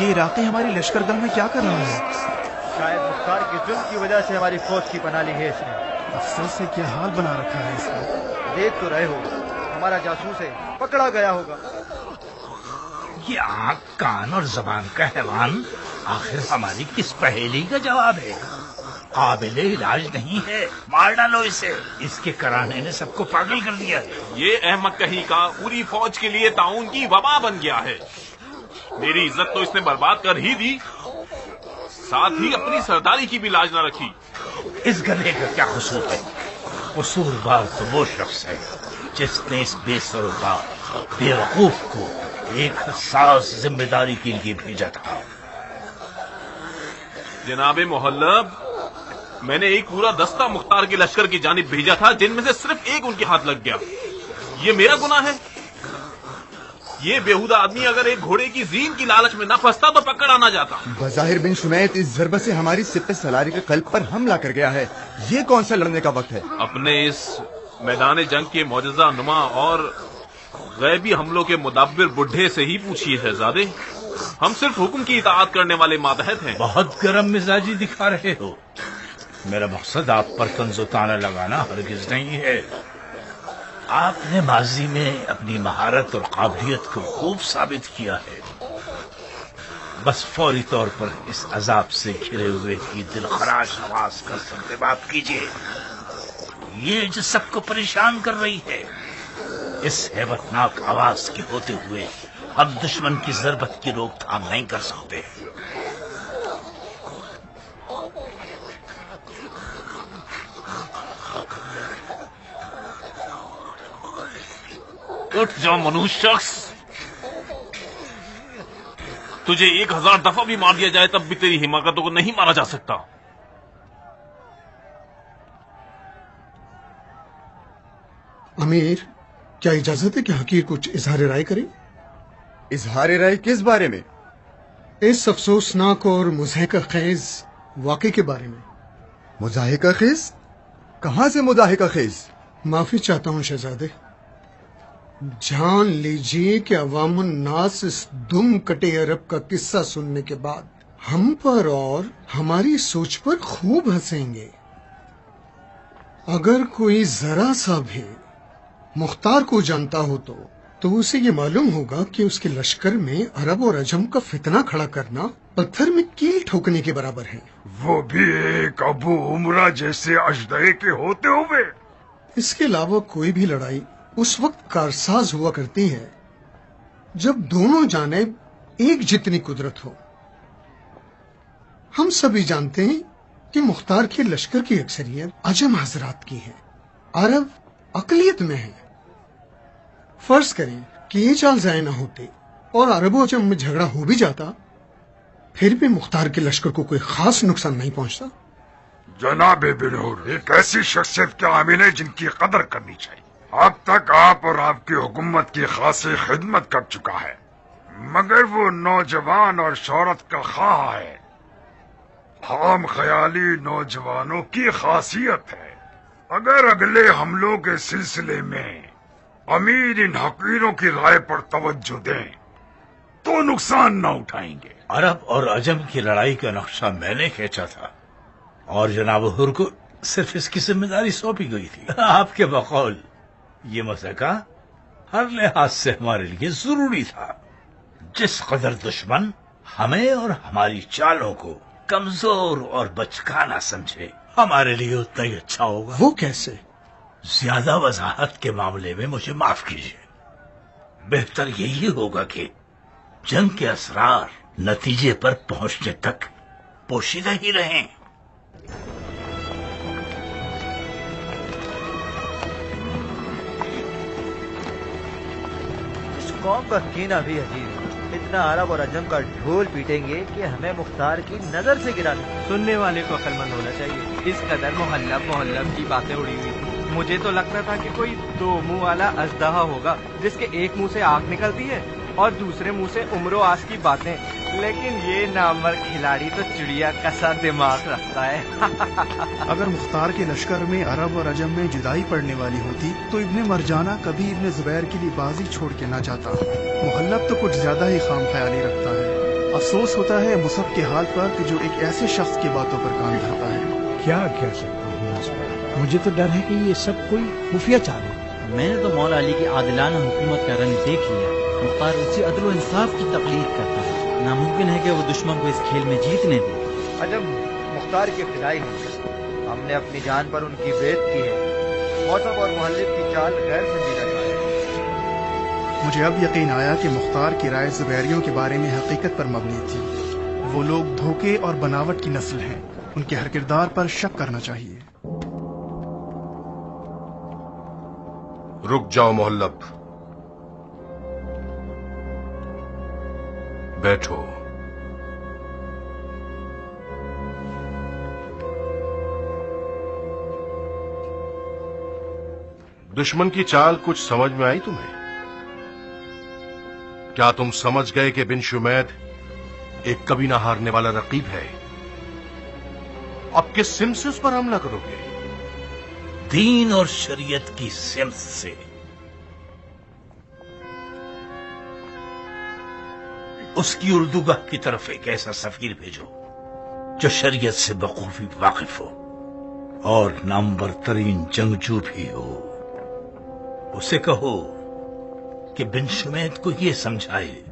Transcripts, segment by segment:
یہ عراقی ہماری لشکر گل میں کیا کر رہا ہے؟ شاید مختار کے ظلم کی وجہ سے ہماری فوج کی پناہ لی ہے اس نے۔ افسوس سے کیا حال بنا رکھا ہے اس نے۔ دیکھ تو رہے ہو، ہمارا جاسوس ہے، پکڑا گیا ہوگا۔ یہ آنکھ کان اور زبان کا حیوان آخر ہماری کس پہیلی کا جواب ہے؟ قابل علاج نہیں ہے، مار ڈالو اسے، اس کے کرانے نے سب کو پاگل کر دیا ہے۔ یہ احمد کہیں کا پوری فوج کے لیے تعاون کی وبا بن گیا ہے۔ میری عزت تو اس نے برباد کر ہی دی، ساتھ ہی اپنی سرداری کی بھی لاج نہ رکھی۔ اس گدھے کا کیا قصور ہے؟ قصوروار تو وہ شخص ہے جس نے اس بے سروکار بیوقوف کو ایک حساس ذمہ داری کے لیے بھیجا تھا۔ جناب محلب، میں نے ایک پورا دستہ مختار کے لشکر کی جانب بھیجا تھا، جن میں سے صرف ایک ان کے ہاتھ لگ گیا۔ یہ میرا گناہ ہے؟ یہ بیہودہ آدمی اگر ایک گھوڑے کی زین کی لالچ میں نہ پھنستا تو پکڑ آنا جاتا۔ بظاہر بن شمیت اس ضربت سے ہماری سپہ سالاری کے قلب پر حملہ کر گیا ہے۔ یہ کون سا لڑنے کا وقت ہے؟ اپنے اس میدان جنگ کے معجزہ نما اور غیبی حملوں کے مدبر بڈھے سے ہی پوچھیے شہزادے، ہم صرف حکم کی اطاعت کرنے والے ماتحت ہیں۔ بہت گرم مزاجی دکھا رہے ہو۔ میرا مقصد آپ پر کنز و تانا لگانا ہرگز نہیں ہے۔ آپ نے ماضی میں اپنی مہارت اور قابلیت کو خوب ثابت کیا ہے، بس فوری طور پر اس عذاب سے گھرے ہوئے کی دل خراش آواز کا سرتباب کیجیے، یہ جو سب کو پریشان کر رہی ہے۔ اس ہیبتناک آواز کے ہوتے ہوئے ہم دشمن کی ضربت کی روک تھام نہیں کر سکتے۔ اٹھ جا منوش شخص، تجھے 1000 دفعہ بھی مار دیا جائے تب بھی تیری حماقتوں کو نہیں مارا جا سکتا۔ امیر، کیا اجازت ہے کہ حقیر کچھ اظہار رائے کریں؟ اظہار رائے کس بارے میں؟ اس افسوسناک اور مضحکہ خیز واقعے کے بارے میں۔ مضحکہ خیز؟ کہاں سے مضحکہ خیز؟ معافی چاہتا ہوں شہزادے، جان لیجیے کہ عوام الناس اس دم کٹے عرب کا قصہ سننے کے بعد ہم پر اور ہماری سوچ پر خوب ہنسیں گے۔ اگر کوئی ذرا سا بھی مختار کو جانتا ہو تو اسے یہ معلوم ہوگا کہ اس کے لشکر میں عرب اور عجم کا فتنہ کھڑا کرنا پتھر میں کیل ٹھوکنے کے برابر ہے، وہ بھی ایک ابو عمرہ جیسے اژدہے کے ہوتے ہوئے۔ اس کے علاوہ کوئی بھی لڑائی اس وقت کارساز ہوا کرتی ہے جب دونوں جانب ایک جتنی قدرت ہو۔ ہم سبھی جانتے ہیں کہ مختار کے لشکر کی اکثریت عجم حضرات کی ہے، عرب اقلیت میں ہے۔ فرض کریں کہ یہ چال ضائع نہ ہوتے اور عرب و عجم میں جھگڑا ہو بھی جاتا، پھر بھی مختار کے لشکر کو کوئی خاص نقصان نہیں پہنچتا۔ جناب بنور ایک ایسی شخصیت کے حامل ہے جن کی قدر کرنی چاہیے۔ اب تک آپ اور آپ کی حکومت کی خاصی خدمت کر چکا ہے، مگر وہ نوجوان اور شہرت کا خواہاں ہے۔ خام خیالی نوجوانوں کی خاصیت ہے۔ اگر اگلے حملوں کے سلسلے میں امیر ان حقیروں کی رائے پر توجہ دیں تو نقصان نہ اٹھائیں گے۔ عرب اور عجم کی لڑائی کا نقشہ میں نے کھینچا تھا اور جناب حر کو صرف اس کی ذمہ داری سونپی گئی تھی۔ آپ کے بقول یہ مسئلہ ہر لحاظ سے ہمارے لیے ضروری تھا۔ جس قدر دشمن ہمیں اور ہماری چالوں کو کمزور اور بچکانا سمجھے، ہمارے لیے اتنا ہی اچھا ہوگا۔ وہ کیسے؟ زیادہ وضاحت کے معاملے میں مجھے معاف کیجیے۔ بہتر یہی ہوگا کہ جنگ کے اسرار نتیجے پر پہنچنے تک پوشیدہ ہی رہیں۔ اس قوم کا کینہ بھی عجیب، اتنا عرب اور عجم کا ڈھول پیٹیں گے کہ ہمیں مختار کی نظر سے گرا دیں۔ سننے والے کو عقل مند ہونا چاہیے۔ اس قدر محلب کی باتیں اڑی ہوئی تھی، مجھے تو لگتا تھا کہ کوئی 2 منہ والا اژدہا ہوگا جس کے ایک منہ سے آگ نکلتی ہے اور دوسرے منہ سے عمر و آس کی باتیں، لیکن یہ نامور کھلاڑی تو چڑیا کا سا دماغ رکھتا ہے۔ اگر مختار کے لشکر میں عرب اور عجم میں جدائی پڑنے والی ہوتی تو ابن مرجانہ کبھی ابن زبیر کے لیے بازی چھوڑ کے نہ جاتا۔ محلب تو کچھ زیادہ ہی خام خیالی رکھتا ہے۔ افسوس ہوتا ہے مصعب کے حال پر کہ جو ایک ایسے شخص کی باتوں پر کان دھرتا ہے۔ کیا کہہ سکتا ہوں اس پر؟ مجھے تو ڈر ہے کہ یہ سب کوئی خفیہ چال ہے۔ میں نے تو مولا علی کی عادلانہ حکومت کا رنگ دیکھ لیا۔ مختار اسی عدل و انصاف کی تقلید کرتا ہے، ناممکن ہے کہ وہ دشمن کو اس کھیل میں جیتنے دے۔ عجم مختار کے فدائی ہیں، ہم نے اپنی جان پر ان کی بیعت کی ہے۔ موسم اور محلب کی چال غیر سنجیدہ چال ہے۔ مجھے اب یقین آیا کہ مختار کی رائے زبیریوں کے بارے میں حقیقت پر مبنی تھی۔ وہ لوگ دھوکے اور بناوٹ کی نسل ہیں، ان کے ہر کردار پر شک کرنا چاہیے۔ رک جاؤ محلب، بیٹھو۔ دشمن کی چال کچھ سمجھ میں آئی تمہیں؟ کیا تم سمجھ گئے کہ بن شمید ایک کبھی نہ ہارنے والا رقیب ہے؟ اب کس سمت سے اس پر حملہ کرو گے؟ دین اور شریعت کی سمت سے۔ اس کی اردوگاہ کی طرف ایک ایسا سفیر بھیجو جو شریعت سے بخوبی واقف ہو اور نامور ترین جنگجو بھی ہو۔ اسے کہو کہ بن شمید کو یہ سمجھائے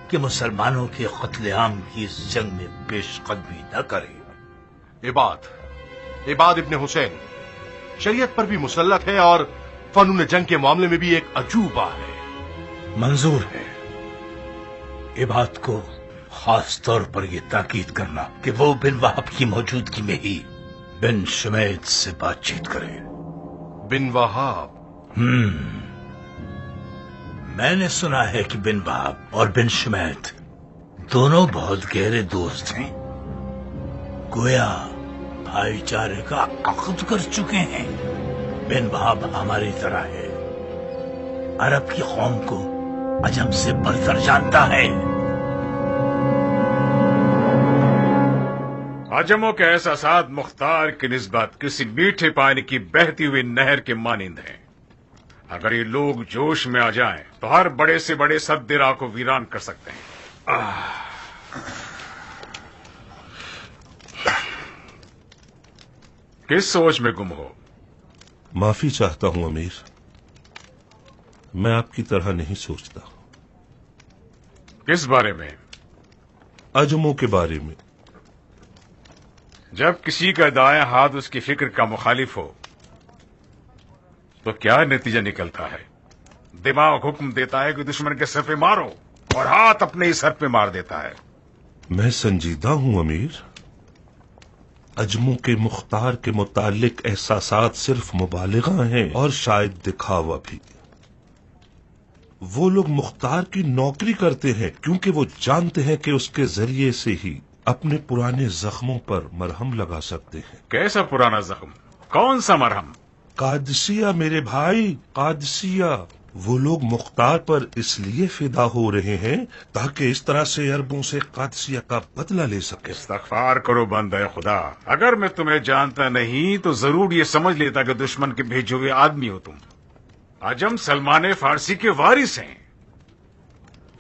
کہ مسلمانوں کے قتل عام کی اس جنگ میں پیش قدمی نہ کرے۔ عباد ابن حسین شریعت پر بھی مسلط ہے اور فنون جنگ کے معاملے میں بھی ایک عجوبہ ہے۔ منظور ہے عباد کو خاص طور پر یہ تاکید کرنا کہ وہ بن وہب کی موجودگی میں ہی بن شمید سے بات چیت کرے۔ بن وہاب؟ میں نے سنا ہے کہ بن وہب اور بن شمید دونوں بہت گہرے دوست ہیں، گویا بھائی چارے کا عقد کر چکے ہیں۔ بن وہب ہماری طرح ہے، عرب کی قوم کو عجم سے برتر جانتا ہے۔ عجموں کے احساسات مختار کی نسبت کسی میٹھے پانی کی بہتی ہوئی نہر کے مانند ہیں۔ اگر یہ لوگ جوش میں آ جائیں تو ہر بڑے سے بڑے سد راہ کو ویران کر سکتے ہیں۔ کس سوچ میں گم ہو؟ معافی چاہتا ہوں امیر، میں آپ کی طرح نہیں سوچتا۔ کس بارے میں؟ عجموں کے بارے میں۔ جب کسی کا دائیں ہاتھ اس کی فکر کا مخالف ہو تو کیا نتیجہ نکلتا ہے؟ دماغ حکم دیتا ہے کہ دشمن کے سر پہ مارو اور ہاتھ اپنے ہی سر پہ مار دیتا ہے۔ میں سنجیدہ ہوں امیر۔ عجموں کے مختار کے متعلق احساسات صرف مبالغہ ہیں اور شاید دکھاوا بھی۔ وہ لوگ مختار کی نوکری کرتے ہیں کیونکہ وہ جانتے ہیں کہ اس کے ذریعے سے ہی اپنے پرانے زخموں پر مرہم لگا سکتے ہیں۔ کیسا پرانا زخم؟ کون سا مرہم؟ قادسیہ میرے بھائی، قادسیہ۔ وہ لوگ مختار پر اس لیے فدا ہو رہے ہیں تاکہ اس طرح سے عربوں سے قادسیہ کا بدلہ لے سکے۔ استغفار کرو بندہ خدا، اگر میں تمہیں جانتا نہیں تو ضرور یہ سمجھ لیتا کہ دشمن کے بھیجے ہوئے آدمی ہو تم۔ عجم سلمان فارسی کے وارث ہیں،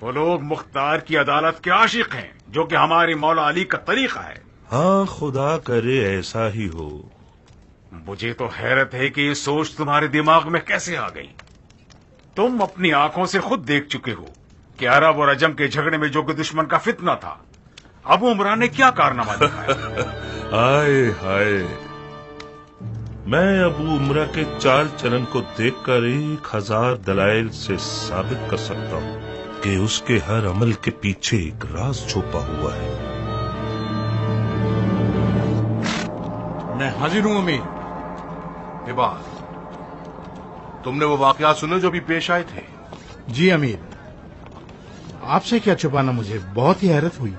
وہ لوگ مختار کی عدالت کے عاشق ہیں جو کہ ہمارے مولا علی کا طریقہ ہے۔ ہاں خدا کرے ایسا ہی ہو۔ مجھے تو حیرت ہے کہ یہ سوچ تمہارے دماغ میں کیسے آ گئی؟ تم اپنی آنکھوں سے خود دیکھ چکے ہو کہ عرب اور عجم کے جھگڑے میں جو کہ دشمن کا فتنہ تھا، ابو عمران نے کیا کارنامہ دکھایا؟ ہائے ہائے، میں ابو عمرہ کے چال چلن کو دیکھ کر 1000 دلائل سے ثابت کر سکتا ہوں کہ اس کے ہر عمل کے پیچھے ایک راز چھپا ہوا ہے۔ میں حاضر ہوں امیر۔ عباد، تم نے وہ واقعات سنے جو ابھی پیش آئے تھے؟ جی امیر، آپ سے کیا چھپانا، مجھے بہت ہی حیرت ہوئی۔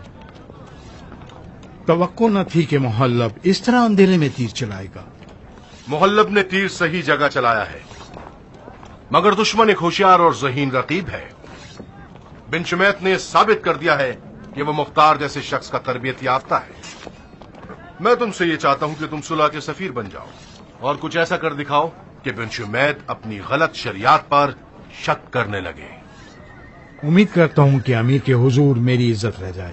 توقع نہ تھی کہ محلب اس طرح اندھیرے میں تیر چلائے گا۔ محلب نے تیر صحیح جگہ چلایا ہے، مگر دشمن ایک ہوشیار اور ذہین رقیب ہے۔ بن شمیت نے ثابت کر دیا ہے کہ وہ مختار جیسے شخص کا تربیت یافتہ ہے۔ میں تم سے یہ چاہتا ہوں کہ تم صلح کے سفیر بن جاؤ اور کچھ ایسا کر دکھاؤ کہ بن شمیت اپنی غلط شریعت پر شک کرنے لگے۔ امید کرتا ہوں کہ امیر کے حضور میری عزت رہ جائے۔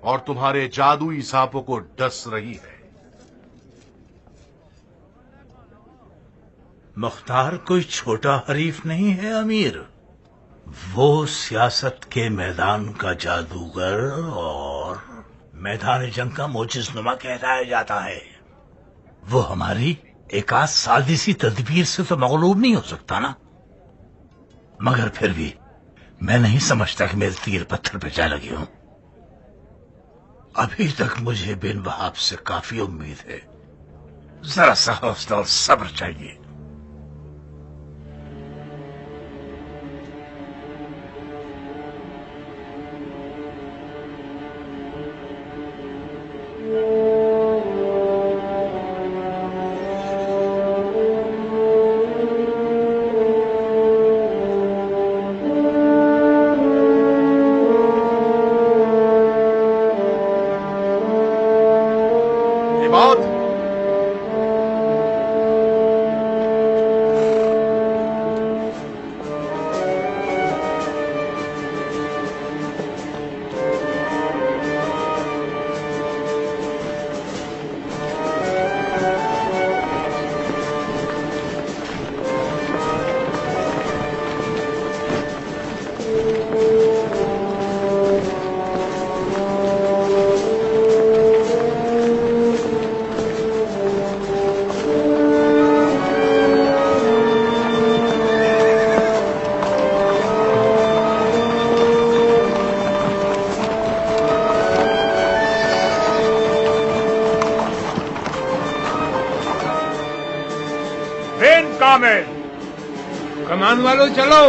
اور تمہارے جادوئی سانپوں کو ڈس رہی ہے۔ مختار کوئی چھوٹا حریف نہیں ہے امیر، وہ سیاست کے میدان کا جادوگر اور میدان جنگ کا موجز نما کہلایا جاتا ہے۔ وہ ہماری ایک آدھ سازشی تدبیر سے تو مغلوب نہیں ہو سکتا نا، مگر پھر بھی میں نہیں سمجھتا کہ میرے تیر پتھر پہ جا لگے ہوں۔ ابھی تک مجھے بن وہاب سے کافی امید ہے، ذرا سا حوصلہ اور صبر چاہیے۔ کمان والوں چلو،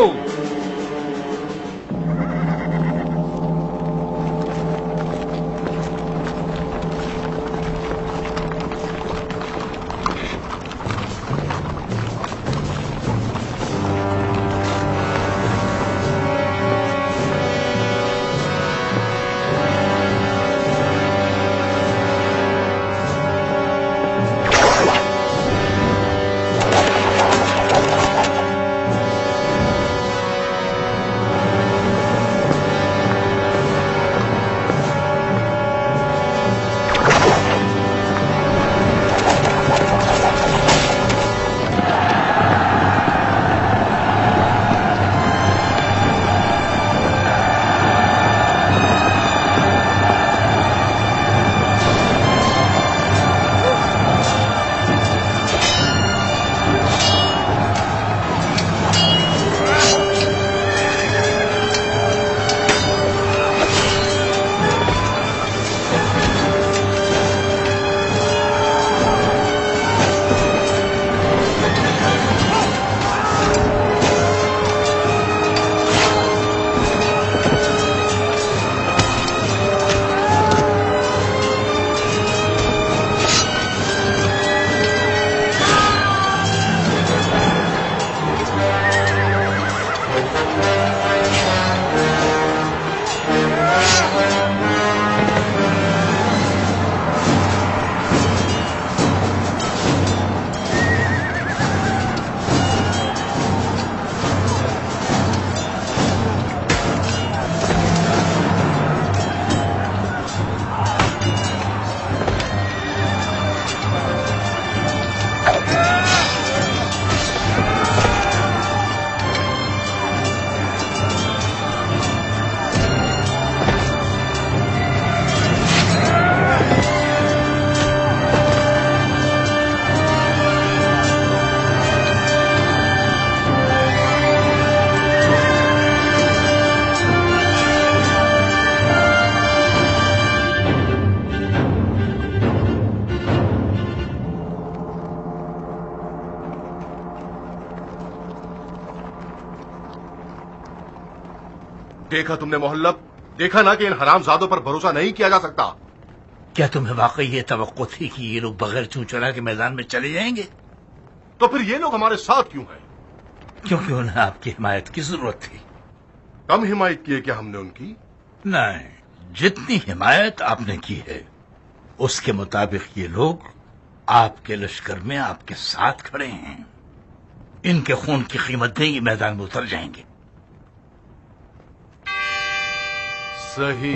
دیکھا تم نے محلب، دیکھا نا کہ ان حرام زادوں پر بھروسہ نہیں کیا جا سکتا۔ کیا تمہیں واقعی یہ توقع تھی کہ یہ لوگ بغیر چون چرا کے میدان میں چلے جائیں گے؟ تو پھر یہ لوگ ہمارے ساتھ کیوں ہیں؟ کیونکہ انہیں آپ کی حمایت کی ضرورت تھی۔ کم حمایت کی ہے کیا ہم نے ان کی؟ نہیں، جتنی حمایت آپ نے کی ہے اس کے مطابق یہ لوگ آپ کے لشکر میں آپ کے ساتھ کھڑے ہیں۔ ان کے خون کی قیمت دیں گے، میدان میں اتر جائیں گے۔ صحیح،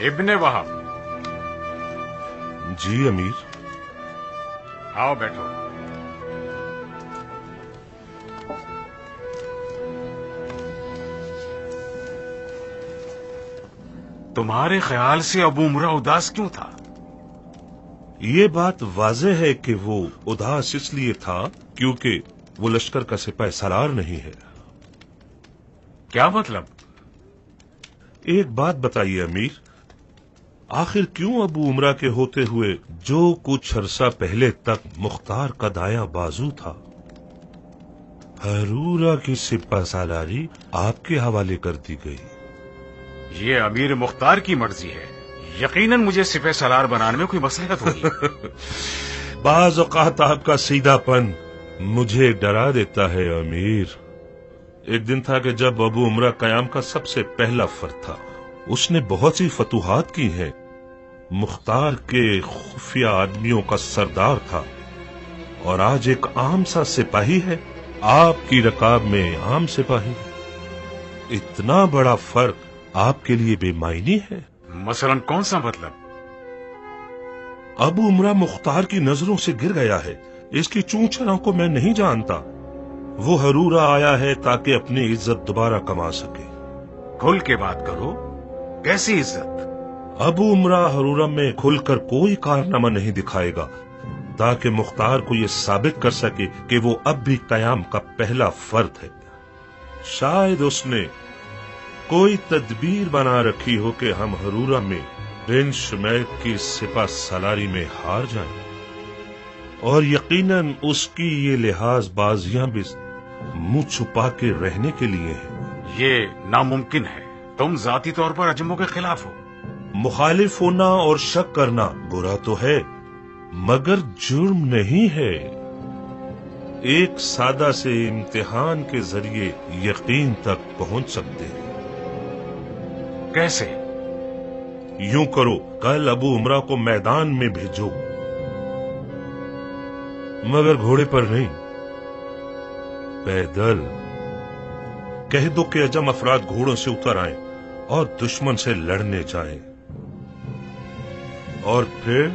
ابن وہب۔ جی امیر۔ آؤ بیٹھو۔ تمہارے خیال سے ابو عمرہ اداس کیوں تھا؟ یہ بات واضح ہے کہ وہ اداس اس لیے تھا کیونکہ وہ لشکر کا سپاہ سالار نہیں ہے۔ کیا مطلب؟ ایک بات بتائیے امیر، آخر کیوں ابو عمرہ کے ہوتے ہوئے جو کچھ عرصہ پہلے تک مختار کا دایاں بازو تھا، ہرورہ کی سپاہ سالاری آپ کے حوالے کر دی گئی؟ یہ امیر مختار کی مرضی ہے، یقیناً مجھے سپہ سالار بنانے میں کوئی مصلحت ہوگی۔ بعض اوقات آپ کا سیدھا پن مجھے ڈرا دیتا ہے امیر۔ ایک دن تھا کہ جب ابو عمرہ قیام کا سب سے پہلا فرد تھا، اس نے بہت سی فتوحات کی ہیں، مختار کے خفیہ آدمیوں کا سردار تھا، اور آج ایک عام سا سپاہی ہے، آپ کی رکاب میں عام سپاہی۔ اتنا بڑا فرق آپ کے لیے بے معنی ہے؟ مثلاً کون سا مطلب؟ ابو عمرہ مختار کی نظروں سے گر گیا ہے، اس کی چونچروں کو میں نہیں جانتا۔ وہ ہرورہ آیا ہے تاکہ اپنی عزت دوبارہ کما سکے۔ کھل کے بات کرو، کیسی عزت؟ ابو عمرہ ہرورہ میں کھل کر کوئی کارنامہ نہیں دکھائے گا تاکہ مختار کو یہ ثابت کر سکے کہ وہ اب بھی قیام کا پہلا فرد ہے۔ شاید اس نے کوئی تدبیر بنا رکھی ہو کہ ہم ہرورہ میں بن شمیت کی سپہ سالاری میں ہار جائیں، اور یقیناً اس کی یہ لحاظ بازیاں بھی منہ چھپا کے رہنے کے لیے ہیں۔ یہ ناممکن ہے، تم ذاتی طور پر اجموں کے خلاف ہو۔ مخالف ہونا اور شک کرنا برا تو ہے مگر جرم نہیں ہے۔ ایک سادہ سے امتحان کے ذریعے یقین تک پہنچ سکتے ہیں۔ کیسے؟ یوں کرو، کل ابو عمرہ کو میدان میں بھیجو، مگر گھوڑے پر نہیں، پیدل۔ کہہ دو کہ عجم افراد گھوڑوں سے اتر آئیں اور دشمن سے لڑنے جائیں، اور پھر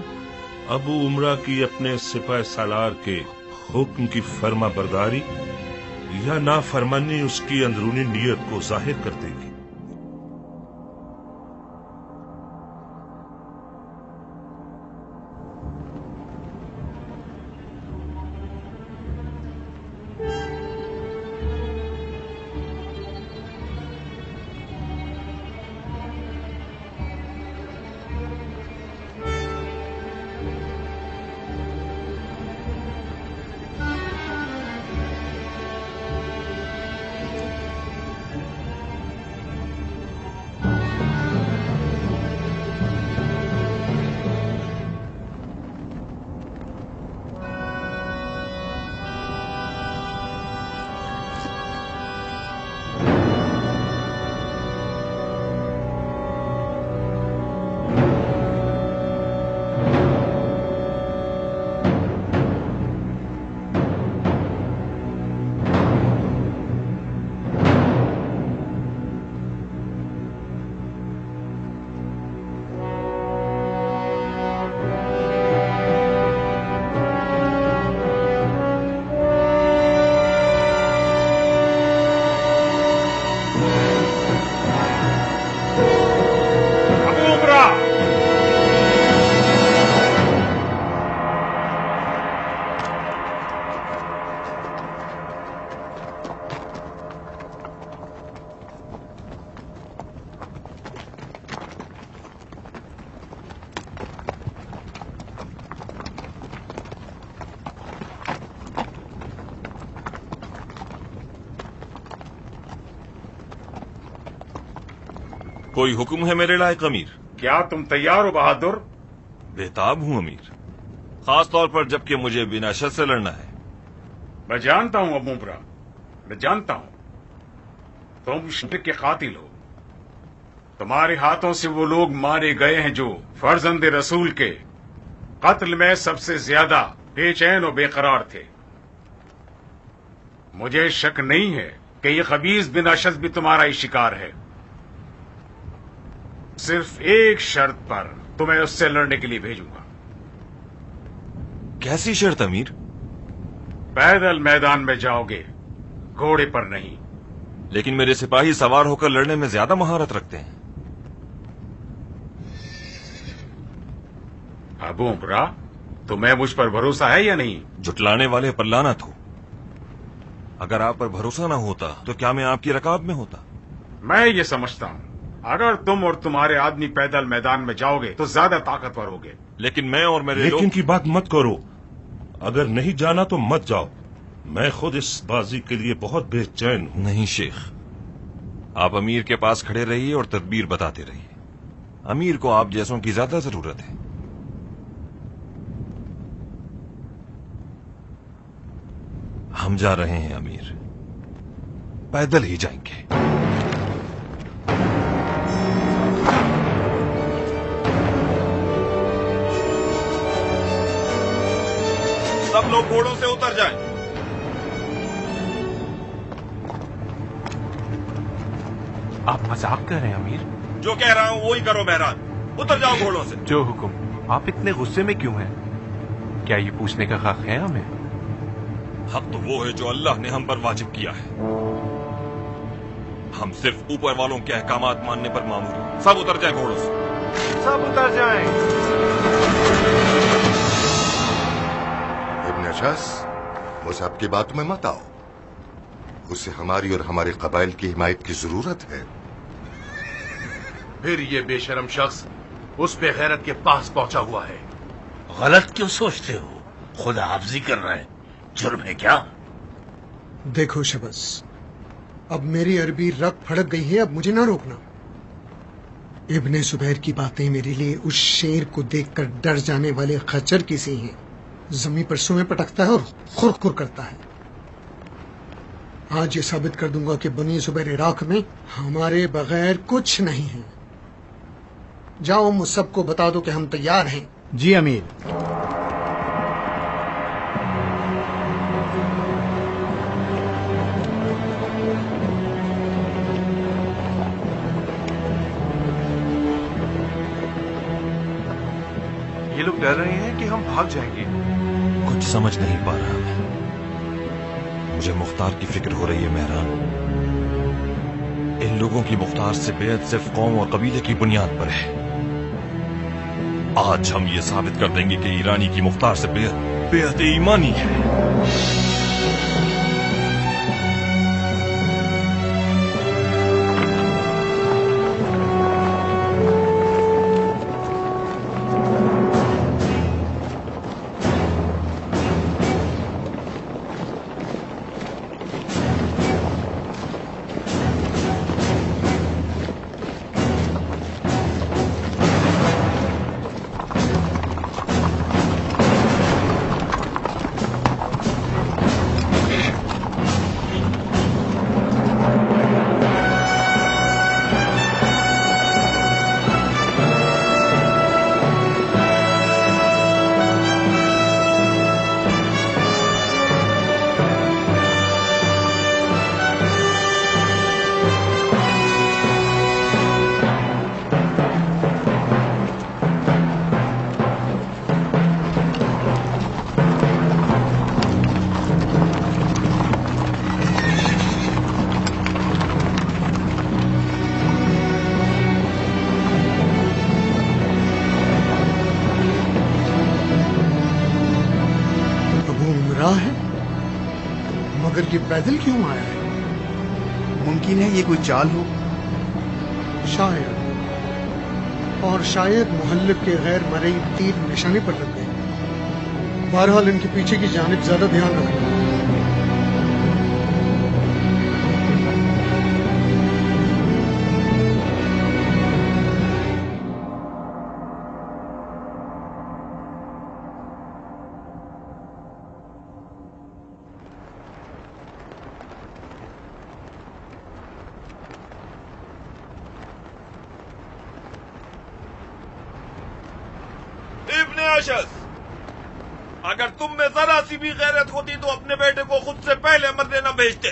ابو عمرہ کی اپنے سپہ سالار کے حکم کی فرما برداری یا نافرمانی اس کی اندرونی نیت کو ظاہر کر دے گی۔ کوئی حکم ہے میرے لائق امیر؟ کیا تم تیار ہو بہادر؟ بےتاب ہوں امیر، خاص طور پر جب کہ مجھے بنا شرط سے لڑنا ہے۔ میں جانتا ہوں ابو عمرہ، میں جانتا ہوں تم شرک کے قاتل ہو۔ تمہارے ہاتھوں سے وہ لوگ مارے گئے ہیں جو فرزند رسول کے قتل میں سب سے زیادہ بے چین و بے قرار تھے۔ مجھے شک نہیں ہے کہ یہ خبیث بن اشد بھی تمہارا ہی شکار ہے۔ صرف ایک شرط پر تمہیں اس سے لڑنے کے لیے بھیجوں گا. کیسی شرط امیر؟ پیدل میدان میں جاؤ گے، گھوڑے پر نہیں. لیکن میرے سپاہی سوار ہو کر لڑنے میں زیادہ مہارت رکھتے ہیں. ابو عمرہ، تمہیں مجھ پر بھروسہ ہے یا نہیں؟ جھٹلانے والے پر لعنت ہو. اگر آپ پر بھروسہ نہ ہوتا تو کیا میں آپ کی رکاب میں ہوتا؟ میں یہ سمجھتا ہوں اگر تم اور تمہارے آدمی پیدل میدان میں جاؤ گے تو زیادہ طاقتور ہوگے. لیکن میں اور میرے لیکن کی بات مت کرو. اگر نہیں جانا تو مت جاؤ. میں خود اس بازی کے لیے بہت بے چین ہوں. نہیں شیخ، آپ امیر کے پاس کھڑے رہیے اور تدبیر بتاتے رہیے. امیر کو آپ جیسوں کی زیادہ ضرورت ہے. ہم جا رہے ہیں امیر، پیدل ہی جائیں گے. سب لوگ گھوڑوں سے اتر جائیں. آپ مذاق کر رہے ہیں امیر؟ جو کہہ رہا ہوں وہی کرو مہران. اتر جاؤ گھوڑوں سے. جو حکم. آپ اتنے غصے میں کیوں ہیں؟ کیا یہ پوچھنے کا حق ہے ہمیں؟ حق تو وہ ہے جو اللہ نے ہم پر واجب کیا ہے. ہم صرف اوپر والوں کے احکامات ماننے پر مامور ہیں. سب اتر جائیں گھوڑوں سے. سب اتر جائیں. ابن اشعث، مصعب کی بات میں مت آؤ. اسے ہماری اور ہمارے قبائل کی حمایت کی ضرورت ہے. پھر یہ بے شرم شخص اس بے غیرت کے پاس پہنچا ہوا ہے. غلط کیوں سوچتے ہو؟ خدا حافظی کر رہا ہے. جرم ہے کیا؟ دیکھو شبس، اب میری عربی رگ پھڑک گئی ہے، اب مجھے نہ روکنا. ابن زبیر کی باتیں میرے لیے اس شیر کو دیکھ کر ڈر جانے والے خچر کی سی ہیں. زمین پر سوئیں پٹکتا ہے اور خر کرتا ہے. آج یہ ثابت کر دوں گا کہ بنی زبیر عراق میں ہمارے بغیر کچھ نہیں ہے. جاؤ مصعب کو بتا دو کہ ہم تیار ہیں. جی امیر. یہ لوگ ڈر رہے ہیں کہ ہم بھاگ جائیں گے. کچھ سمجھ نہیں پا رہا میں. مجھے مختار کی فکر ہو رہی ہے مہران. ان لوگوں کی مختار سے بیعت صرف قوم اور قبیلے کی بنیاد پر ہے. آج ہم یہ ثابت کر دیں گے کہ ایرانی کی مختار سے بیعت ایمانی ہے. مگر یہ پیدل کیوں آیا ہے؟ ممکن ہے یہ کوئی چال ہو. شاید، اور شاید محلب کے غیر مرئی تیر نشانے پر لگ گئے. بہرحال ان کے پیچھے کی جانب زیادہ دھیان رکھنا. اگر تم میں ذرا سی بھی غیرت ہوتی تو اپنے بیٹے کو خود سے پہلے مرنے نہ بھیجتے.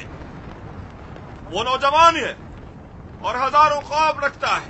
وہ نوجوان ہے اور ہزاروں خواب رکھتا ہے.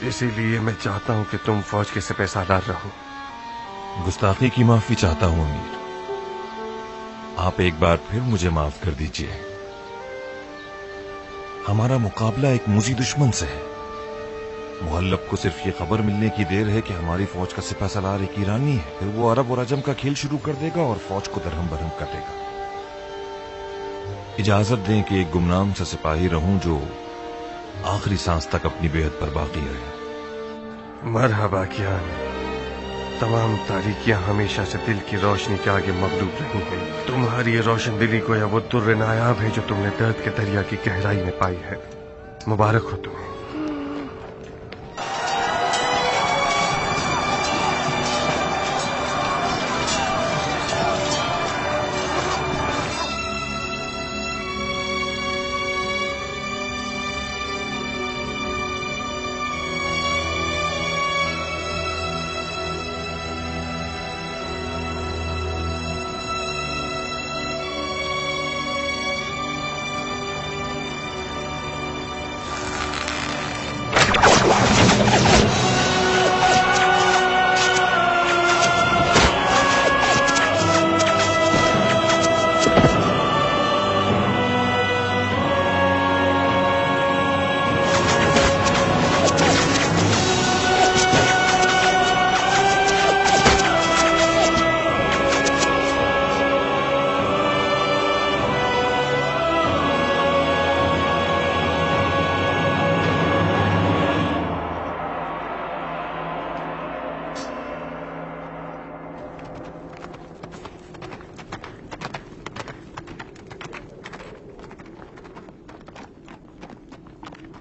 اسی لیے میں چاہتا ہوں کہ تم فوج کے سپہ سالار رہو۔ گستاخی کی معافی چاہتا ہوں امیر، آپ ایک بار پھر مجھے معاف کر دیجیے۔ ہمارا مقابلہ ایک موذی دشمن سے ہے۔ محلب کو صرف یہ خبر ملنے کی دیر ہے کہ ہماری فوج کا سپہ سالار ایک ایرانی ہے، پھر وہ عرب اور عجم کا کھیل شروع کر دے گا اور فوج کو درہم برہم کر دے گا۔ اجازت دیں کہ ایک گمنام سا سپاہی رہوں جو آخری سانس تک اپنی بیعت پر باقی رہے۔ مرحبا کیان، تمام تاریکیاں ہمیشہ سے دل کی روشنی کے آگے مغلوب رہی ہیں۔ تمہاری یہ روشن دلی گویا وہ در نایاب ہے جو تم نے درد کے دریا کی گہرائی میں پائی ہے۔ مبارک ہو تمہیں۔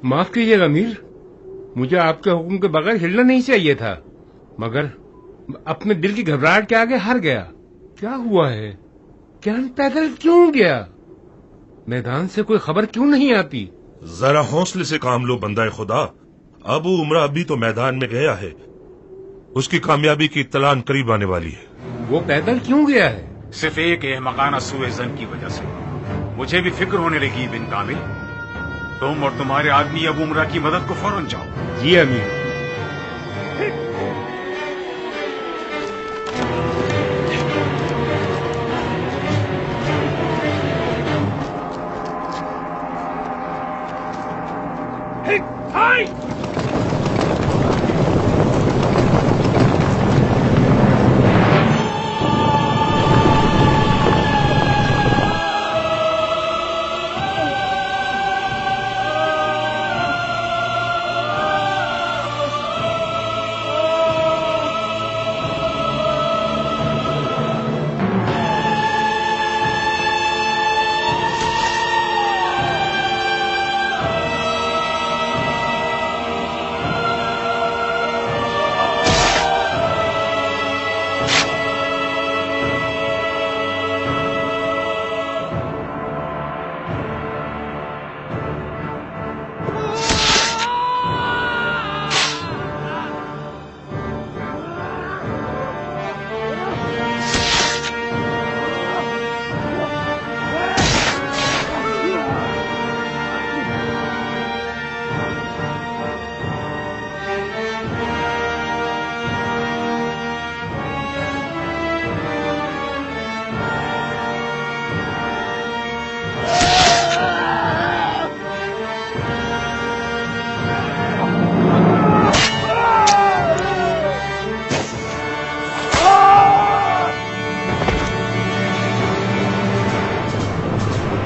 معاف کیجیے گا امیر، مجھے آپ کے حکم کے بغیر ہلنا نہیں چاہیے تھا، مگر اپنے دل کی گھبراہٹ کے آگے ہار گیا۔ کیا ہوا ہے؟ کیان پیدل کیوں گیا؟ میدان سے کوئی خبر کیوں نہیں آتی؟ ذرا حوصلے سے کام لو بندہ خدا، ابو عمرہ ابھی تو میدان میں گیا ہے، اس کی کامیابی کی اطلاع قریب آنے والی ہے۔ وہ پیدل کیوں گیا ہے؟ صرف ایک احمقانہ سوء ظن کی وجہ سے مجھے بھی فکر ہونے لگی بن کامل۔ تم اور تمہارے آدمی ابو عمرہ کی مدد کو فوراً جاؤ۔ جی امیر۔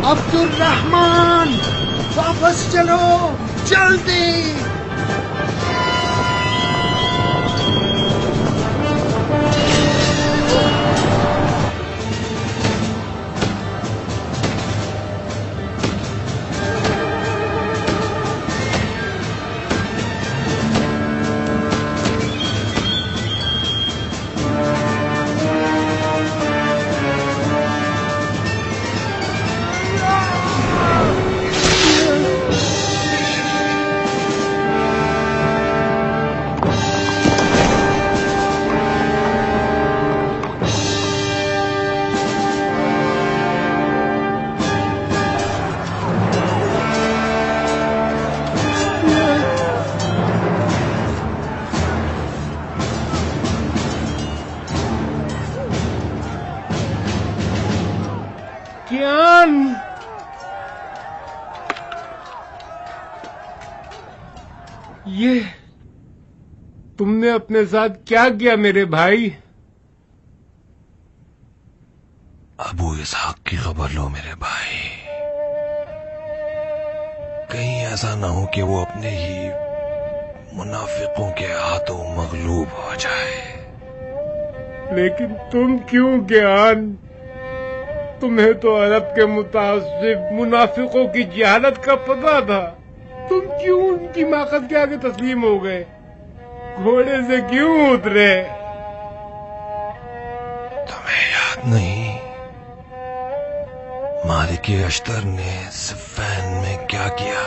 عبدالرحمن واپس چلو جلدی۔ یہ تم نے اپنے ساتھ کیا کیا میرے بھائی؟ ابو اسحاق کی خبر لو میرے بھائی، کہیں ایسا نہ ہو کہ وہ اپنے ہی منافقوں کے ہاتھوں مغلوب ہو جائے۔ لیکن تم کیوں گیان؟ تمہیں تو عرب کے متعصب منافقوں کی جہالت کا پتہ تھا، تم کیوں ان کی ماقت کے آگے تسلیم ہو گئے؟ گھوڑے سے کیوں اترے؟ تمہیں یاد نہیں مالک اشتر نے صفین میں کیا کیا؟